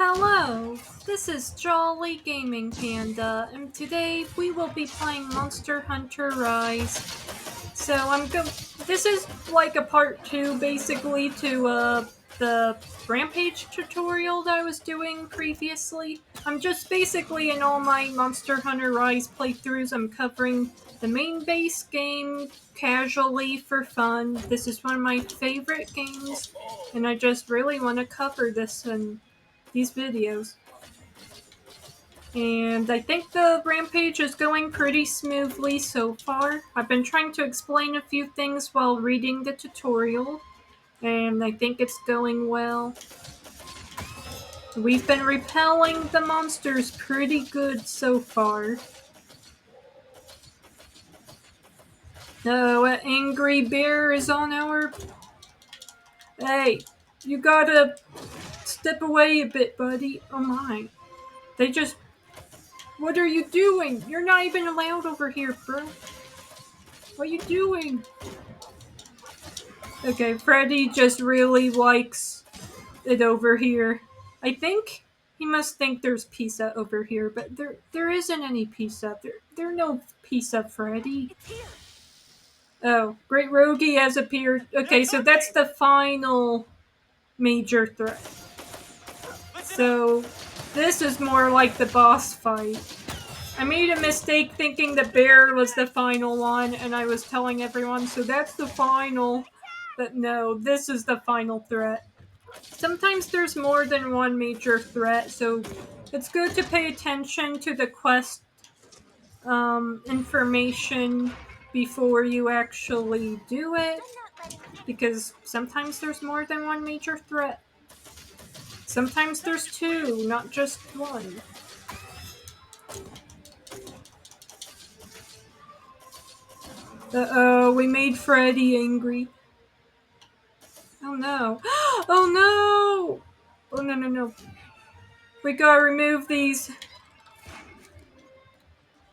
Hello, this is Jolly Gaming Panda, and today we will be playing Monster Hunter Rise. So This is like a part 2, basically, to the Rampage tutorial that I was doing previously. I'm just basically in all my Monster Hunter Rise playthroughs. I'm covering the main base game casually for fun. This is one of my favorite games, and I just really want to cover this in these videos. And I think the Rampage is going pretty smoothly so far. I've been trying to explain a few things while reading the tutorial, and I think it's going well. We've been repelling the monsters pretty good so far. Oh, an angry bear is on our... Hey, you gotta step away a bit, buddy. Oh my. They just... What are you doing? You're not even allowed over here, bro. What are you doing? Okay, Freddy just really likes it over here. I think he must think there's pizza over here, but there isn't any pizza. There no pizza, Freddy. Oh, Great Rogi has appeared. Okay, so that's the final major threat. So this is more like the boss fight. I made a mistake thinking the bear was the final one, and I was telling everyone, so that's the final. But no, this is the final threat. Sometimes there's more than one major threat, so it's good to pay attention to the quest information before you actually do it, because sometimes there's more than one major threat. Sometimes there's two, not just one. Uh-oh, we made Freddy angry. Oh no. Oh no! Oh no, no, no. We gotta remove these.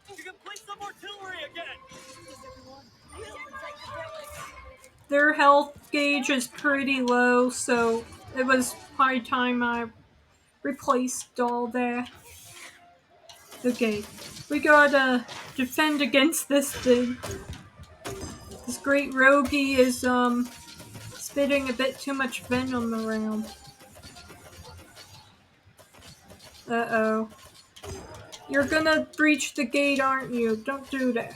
You can place some artillery again! Their health gauge is pretty low, so it was high time I replaced all that. Okay, we gotta defend against this thing. This Great Rogi is, spitting a bit too much venom around. Uh-oh. You're gonna breach the gate, aren't you? Don't do that.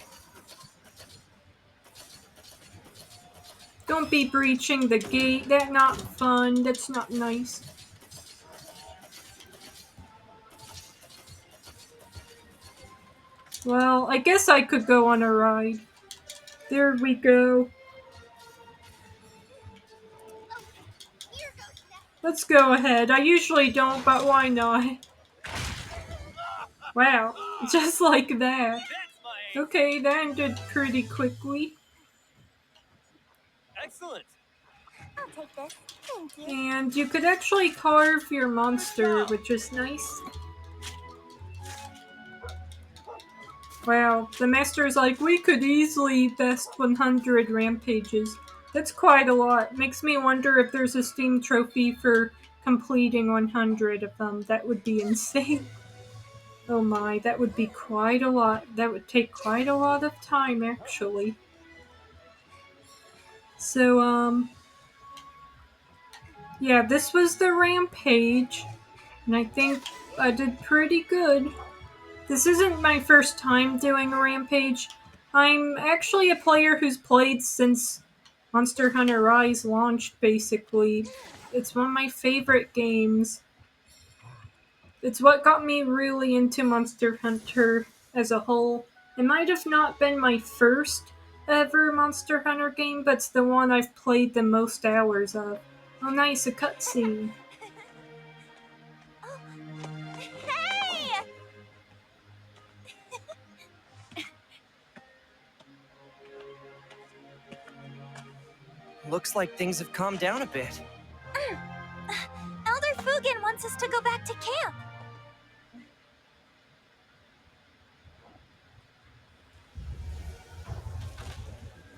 Don't be breaching the gate. That's not fun. That's not nice. Well, I guess I could go on a ride. There we go. Let's go ahead. I usually don't, but why not? Wow, just like that. Okay, that ended pretty quickly. Excellent! I'll take this. Thank you. And you could actually carve your monster, which is nice. Wow, the master's like, we could easily best 100 rampages. That's quite a lot. Makes me wonder if there's a Steam trophy for completing 100 of them. That would be insane. Oh my, that would be quite a lot. That would take quite a lot of time, actually. So, yeah, this was the rampage, and I think I did pretty good. This isn't my first time doing a rampage. I'm actually a player who's played since Monster Hunter Rise launched, basically. It's one of my favorite games. It's what got me really into Monster Hunter as a whole. It might have not been my first ever Monster Hunter game, but it's the one I've played the most hours of. Oh nice, a cutscene. Hey! Looks like things have calmed down a bit. Elder Fugan wants us to go back to camp.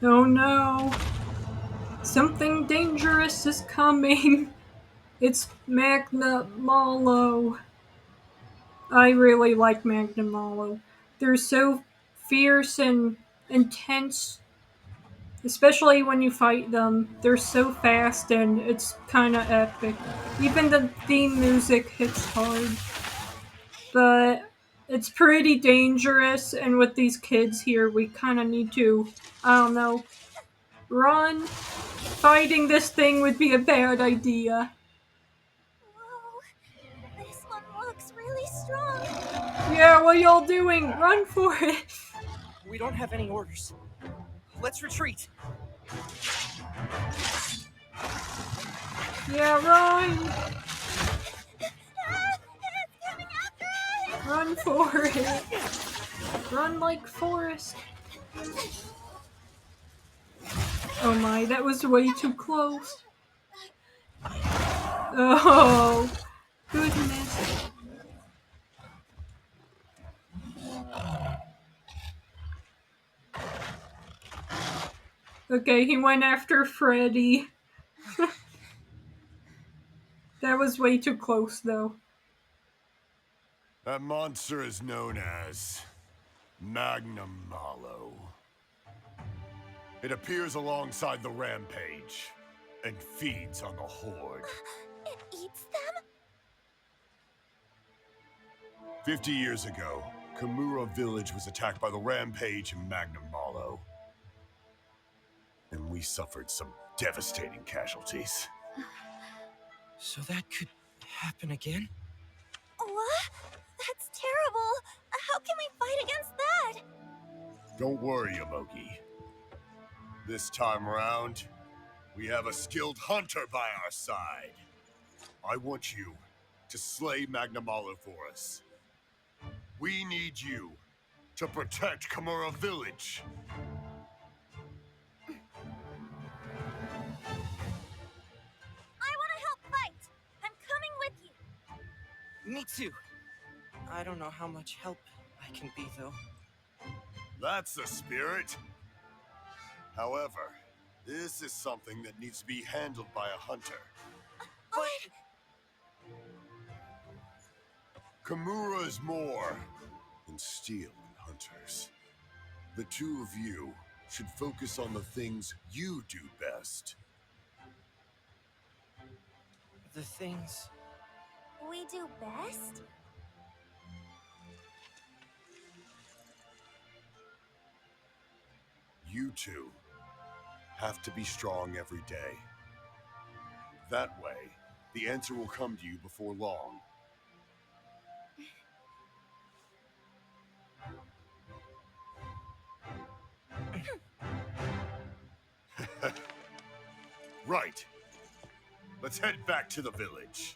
Oh no. Something dangerous is coming. It's Magna Malo. I really like Magna Malo. They're so fierce and intense, especially when you fight them. They're so fast and it's kind of epic. Even the theme music hits hard. But it's pretty dangerous, and with these kids here, we kind of need to, I don't know, run. Fighting this thing would be a bad idea. Whoa, this one looks really strong. Yeah, what y'all doing? Run for it. We don't have any orders. Let's retreat. Yeah, run. Ah, it's coming after us! Run for it. Run like Forrest. Oh my, that was way too close. Oh, goodness. Okay, he went after Freddy. That was way too close, though. That monster is known as Magnum Malo. It appears alongside the rampage and feeds on the horde. It eats them? 50 years ago, Kamura Village was attacked by the rampage and Magnum Malo. And we suffered some devastating casualties. So that could happen again? What? That's terrible. How can we fight against that? Don't worry, Yomogi. This time around, we have a skilled hunter by our side. I want you to slay Magnum Malo for us. We need you to protect Kamura Village. I want to help fight. I'm coming with you. Me too. I don't know how much help I can be, though. That's the spirit. However, this is something that needs to be handled by a hunter. But Kamura is more than steel and hunters. The two of you should focus on the things you do best. The things... we do best? You two have to be strong every day. That way, the answer will come to you before long. Right. Let's head back to the village.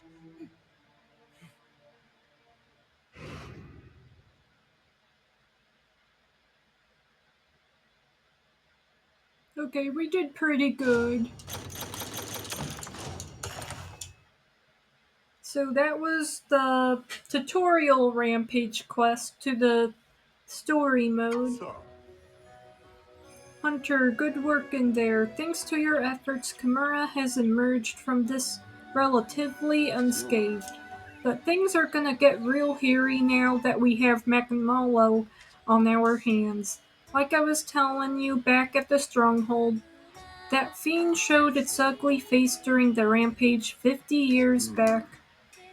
Okay, we did pretty good. So that was the tutorial rampage quest to the story mode. Hunter, good work in there. Thanks to your efforts, Kamura has emerged from this relatively unscathed. But things are gonna get real hairy now that we have Magnamalo on our hands. Like I was telling you back at the stronghold, that fiend showed its ugly face during the rampage 50 years back.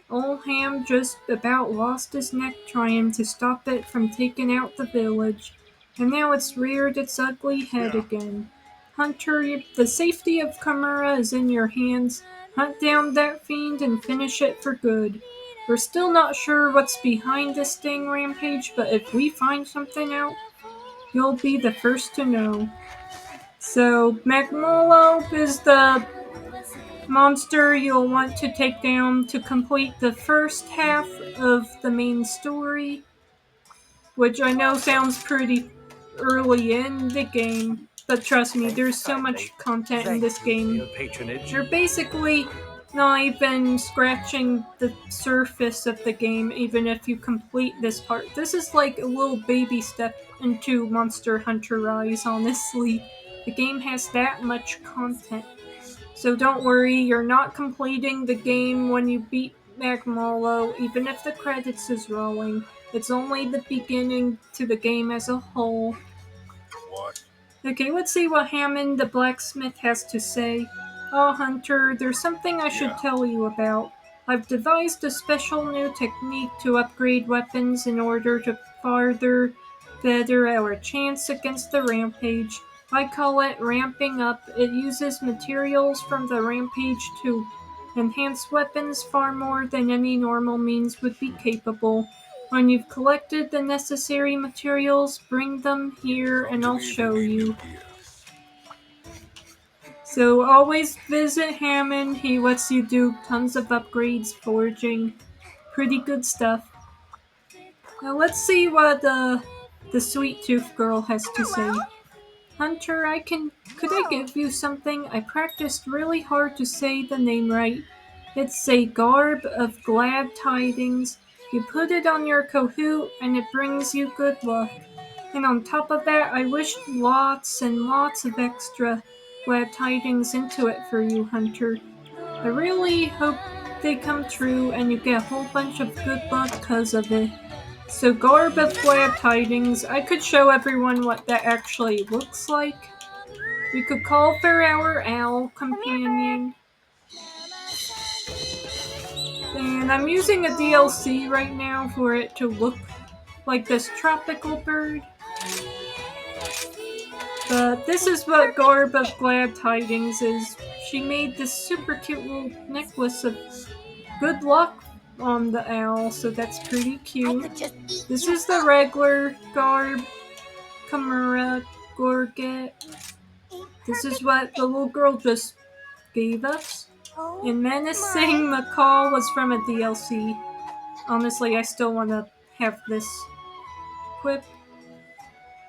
Old Ham just about lost his neck trying to stop it from taking out the village, and now it's reared its ugly head again. Hunter, the safety of Kamura is in your hands. Hunt down that fiend and finish it for good. We're still not sure what's behind this dang rampage, but if we find something out, you'll be the first to know. So, Magmolo is the monster you'll want to take down to complete the first half of the main story, which I know sounds pretty early in the game, but trust me, there's so much content in this game. You're basically not even scratching the surface of the game, even if you complete this part. This is like a little baby step into Monster Hunter Rise, honestly. The game has that much content. So don't worry, you're not completing the game when you beat Magmolo, even if the credits is rolling. It's only the beginning to the game as a whole. What? Okay, let's see what Hammond the blacksmith has to say. Oh, Hunter, there's something I should Yeah. tell you about. I've devised a special new technique to upgrade weapons in order to farther better our chance against the rampage. I call it ramping up. It uses materials from the rampage to enhance weapons far more than any normal means would be capable. When you've collected the necessary materials, bring them here Come and to I'll me if you show need new you. gear. So always visit Hammond. He lets you do tons of upgrades, forging. Pretty good stuff. Now let's see what the sweet tooth girl has to say. Hello? Hunter, could I give you something? I practiced really hard to say the name right. It's a garb of glad tidings. You put it on your Kahoot and it brings you good luck. And on top of that, I wished lots and lots of extra glad tidings into it for you, Hunter. I really hope they come true and you get a whole bunch of good luck because of it. So garb of glad tidings, I could show everyone what that actually looks like. We could call for our owl companion. And I'm using a DLC right now for it to look like this tropical bird. But this is what Garb of Glad Tidings is. She made this super cute little necklace of good luck on the owl, so that's pretty I cute. could just eat This you is the up. regular Garb, Kamura, Gorget. A This is perfect what the fit. little girl just gave us. Oh And Menacing my. Macaw was from a DLC. Honestly, I still want to have this equipped.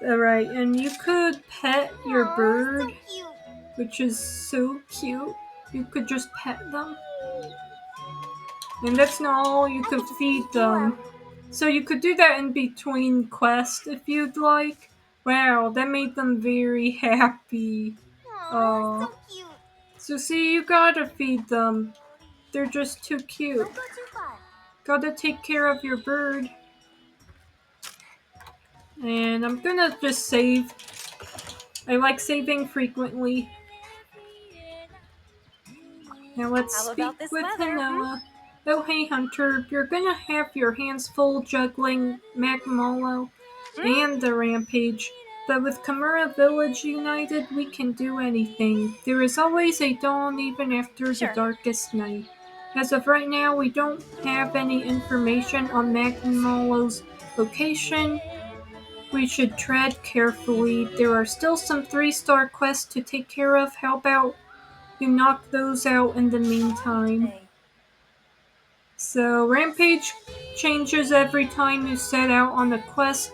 Alright, and you could pet your Aw, bird, so cute. which is so cute. You could just pet them. And that's not all, you I could could just feed eat you up. them. So you could do that in between quests if you'd like. Wow, that made them very happy. Aw, so cute. So see, you gotta feed them. They're just too cute. Don't go too far. Gotta take care of your bird. And I'm gonna just save. I like saving frequently. Now let's How speak about this with weather? Hanoa. Oh hey Hunter, you're gonna have your hands full juggling Magmolo and the Rampage. But with Kamura Village united, we can do anything. There is always a dawn even after the Sure. darkest night. As of right now, we don't have any information on Magmolo's location. We should tread carefully. There are still some 3-star quests to take care of. How about you knock those out in the meantime? So, Rampage changes every time you set out on a quest.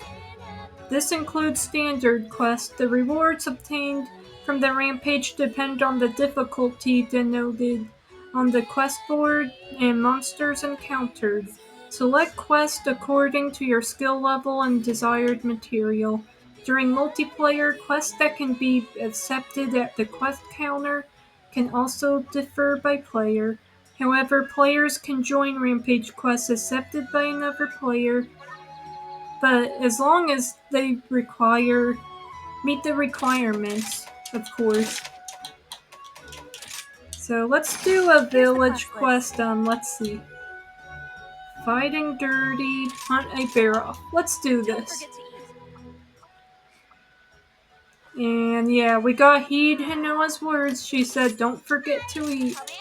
This includes standard quests. The rewards obtained from the Rampage depend on the difficulty denoted on the quest board and monsters encountered. Select quest according to your skill level and desired material. During multiplayer, quests that can be accepted at the quest counter can also differ by player. However, players can join Rampage quests accepted by another player, but as long as they meet the requirements, of course. So let's do a village quest on, let's see. Fighting dirty, hunt a bear off. Let's do Don't this. forget to eat. And yeah, we got heed Hanoa's words. She said, don't forget to eat. How may I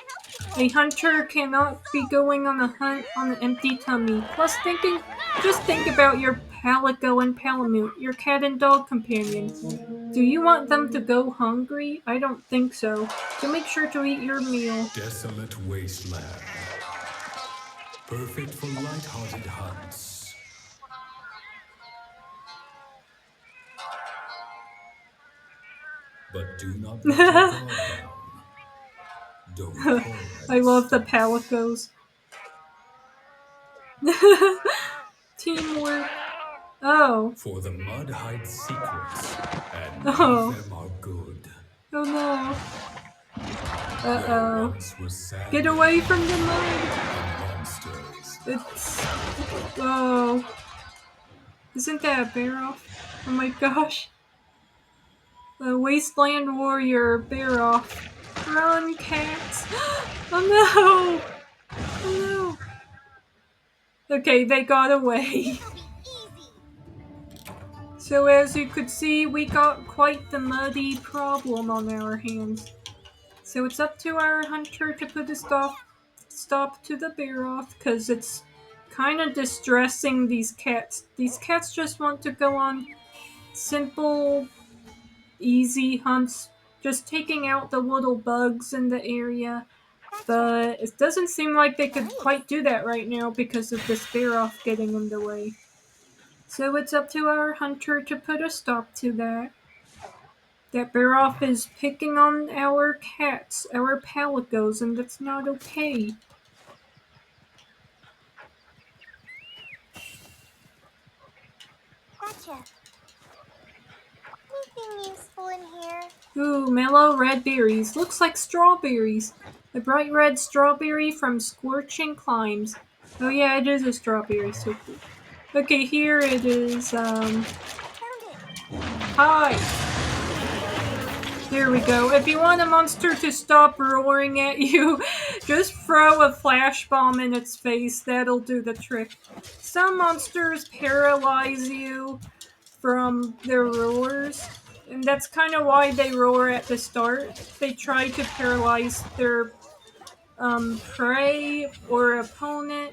help A hunter cannot be going on a hunt on an empty tummy. Plus just think about your Palico and Palamute, your cat and dog companions. Do you want them to go hungry? I don't think so. So make sure to eat your meal. Desolate wasteland. Perfect for light-hearted hunts. But do not let your guard down. Don't pull I love the at Palicos. Teamwork. Oh. For the mud hides secrets, and none Oh. of them are good. Oh no. Uh-oh. once was sand Get away from the mud! and monsters. It's... Oh. Isn't that a bear off? Oh my gosh. The wasteland warrior bear off. Run, cats! Oh no! Oh no! Okay, they got away. It'll be easy. So as you could see, we got quite the muddy problem on our hands. So it's up to our hunter to put a stop to the bear off, because it's kind of distressing these cats. These cats just want to go on simple, easy hunts, just taking out the little bugs in the area. That's right. But it doesn't seem like they could quite do that right now because of this bear off getting in the way. So it's up to our hunter to put a stop to that. That bear off is picking on our cats, our palicos, and that's not okay. Gotcha. Anything useful in here? Ooh, mellow red berries. Looks like strawberries. A bright red strawberry from Scorching Climes. Oh yeah, it is a strawberry, so cool. Okay, here it is, Found it. hi! There we go. If you want a monster to stop roaring at you, just throw a flash bomb in its face. That'll do the trick. Some monsters paralyze you from their roars, and that's kind of why they roar at the start. They try to paralyze their prey or opponent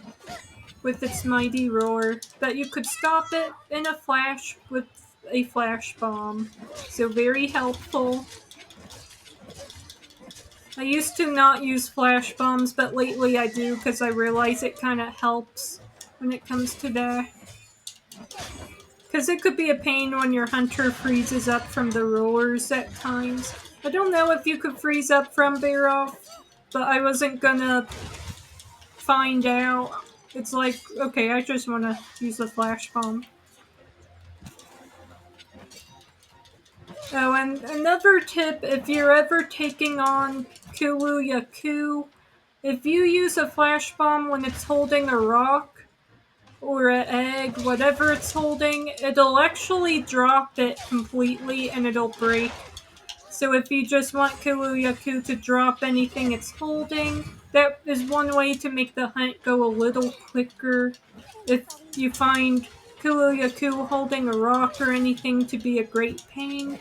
with its mighty roar, but you could stop it in a flash with a flash bomb. So very helpful. I used to not use flash bombs, but lately I do because I realize it kind of helps when it comes to that. Because it could be a pain when your hunter freezes up from the roars at times. I don't know if you could freeze up from bear off, but I wasn't gonna find out. It's like, okay, I just want to use a flash bomb. Oh, and another tip, if you're ever taking on Kulu-Yaku, if you use a flash bomb when it's holding a rock or an egg, whatever it's holding, it'll actually drop it completely and it'll break. So if you just want Kulu-Yaku to drop anything it's holding, that is one way to make the hunt go a little quicker. If you find Kulu-Yaku holding a rock or anything to be a great pain,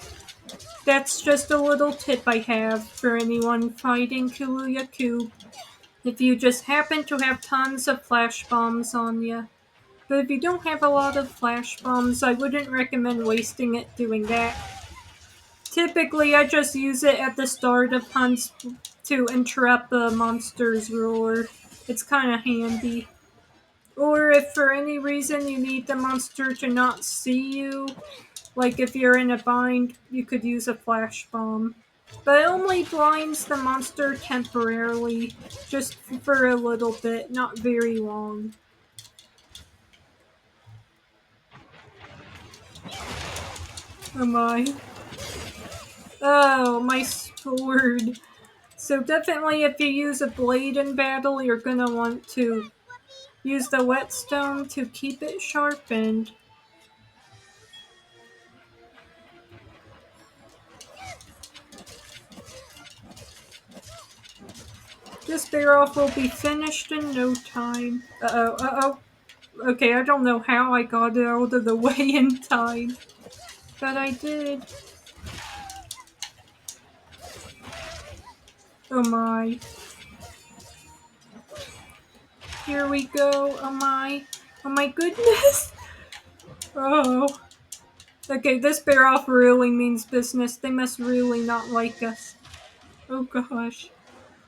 that's just a little tip I have for anyone fighting Kulu-Yaku. If you just happen to have tons of flash bombs on you. But if you don't have a lot of flash bombs, I wouldn't recommend wasting it doing that. Typically, I just use it at the start of hunts to interrupt the monster's roar. It's kind of handy. Or if for any reason you need the monster to not see you, like if you're in a bind, you could use a flash bomb. But it only blinds the monster temporarily, just for a little bit, not very long. Oh my. Oh, my sword. So definitely if you use a blade in battle, you're gonna want to use the whetstone to keep it sharpened. This bear off will be finished in no time. Uh-oh. Okay, I don't know how I got it out of the way in time. But I did. Oh my. Here we go. Oh my. Oh my goodness. Oh. Okay, this bear off really means business. They must really not like us. Oh gosh.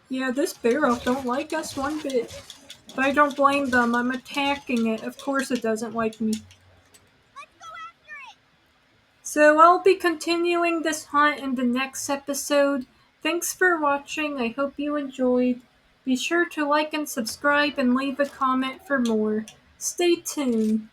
Yeah, this bear off don't like us one bit. But I don't blame them. I'm attacking it. Of course it doesn't like me. Let's go after it. So I'll be continuing this hunt in the next episode. Thanks for watching. I hope you enjoyed. Be sure to like and subscribe and leave a comment for more. Stay tuned.